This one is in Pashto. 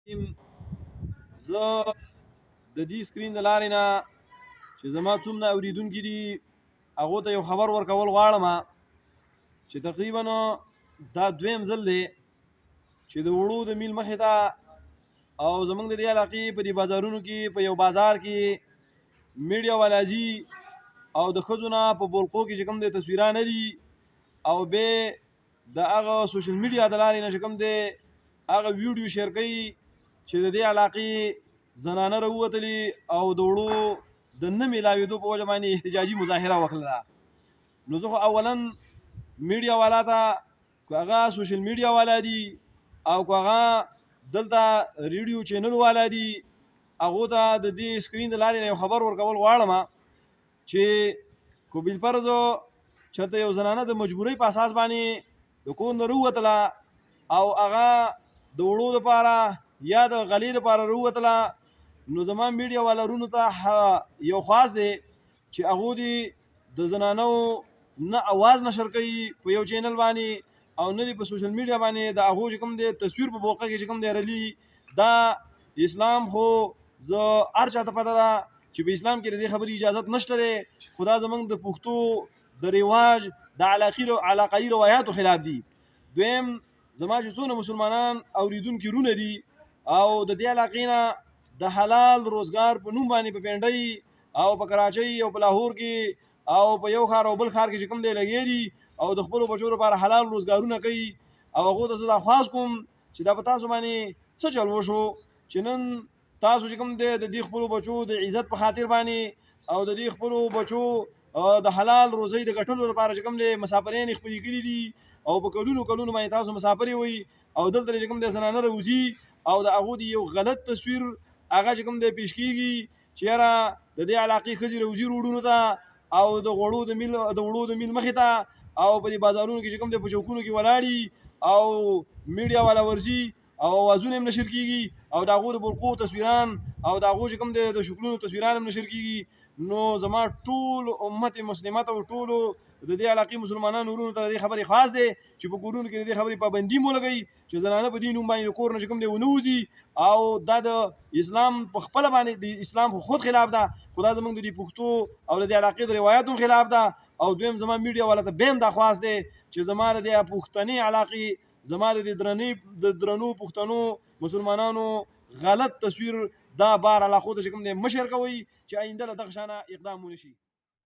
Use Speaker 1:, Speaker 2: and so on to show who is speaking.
Speaker 1: زه د دې سکرین د لارې نه چې زما څومره اوریدونکي دي هغو ته یو خبر ورکول غواړم چې تقریبا دا دویم ځل دی چې د وړو د میل مخې ته او زمونږ د دې علاقې په دې بازارونو کې په یو بازار کې میډیا والا ځي او د ښځو نه په بولقو کې چې کوم دی تصویران دي او به د هغه سوشل میډیا د لارې نه چې کوم دی هغه ویډیو شیر کوي چې د دې علاقې زنانه راووتلي او د وړو د نه میلاوېدو په وجه باندې احتجاجي مظاهره وکړله. نو زه خو اولا میډیا والا ته که هغه سوشل میډیا والا دي او که هغه دلته ریډیو چینل والا دي هغو ته د دې سکرین د لارې نه یو خبر ورکول غواړم چې که بالفرض چېرته یو زنانه د مجبورۍ په اساس باندې د کور نه راووتله او هغه د وړو دپاره یا د غلې دپاره راووتله نو زما میډیا والا رونو ته یو خواست دی چې هغو دې د زنانو نه اواز نشر کوي په یو چینل باندې او نه دې په سوشل میډیا باندې د هغو چې کوم دی تصویر په بوقه کې چې کوم دی رلی دا اسلام خو زه هر چاته پته ده چې په اسلام کې د دې خبرې اجازت نشته دی خو دا زموږ د پښتو د رواج د علاقایي روایاتو خلاف دي. دویم زما چې څونه مسلمانان اوریدونکي رونه دي او د دې علاقې نه د حلال روزګار په نوم باندې په پنډۍ او په کراچۍ او په لاهور کې او په یو ښار او بل ښار کې چې کوم دی لګیا دي او د خپلو بچو لپاره حلال روزګارونه کوي او هغو ته زه دا خواست کوم چې دا په تاسو باندې څه چل وشو چې نن تاسو چې کوم دی د دې خپلو بچو د عزت په خاطر باندې او د دې خپلو بچو د حلال روزۍ د ګټلو لپاره چې کوم دی مسافرین خپلې کړي دي او په کلونو باندې تاسو مسافرې وئ او دلته چې کوم دی زنانه راوځي او د هغو د یو غلط تصویر هغه چې کوم دی پیش کیږي چې یاره د دې علاقې ښځې راوځي روډونو ته او د وړو د میل مخې ته او په دې بازارونو کې چې کوم دی په چوکونو کې ولاړي او میډیا والا ورځي او اوازونه هم نشر کیږي او د هغو د بلقو تصویران او د هغو چې کوم دی د شکلونو تصویران هم نشر کیږي. نو زما ټول امت مسلمت او ټولو د دې علاقې مسلمانانو ورونو ته د دې خبرې خاص دی چې په کورونو کې د دې خبرې پابندي ولګوي چې زنانه په دې نوم باندې د کور نه چې کوم دی ونه وځي او دا د اسلام په خپله باندې د اسلام خود خلاف ده خو دا زموږ د دې پښتو او د دې علاقې د روایاتو خلاف ده. او دویم زما میډیا والا ته بیم دا خواست دی چې زما د دې پښتني علاقې زما د درنو پښتنو مسلمانانو غلط تصویر دا بار علاقو ته چې کوم دی مشر کوي چې آینده له دغه شانه اقدام ونشي.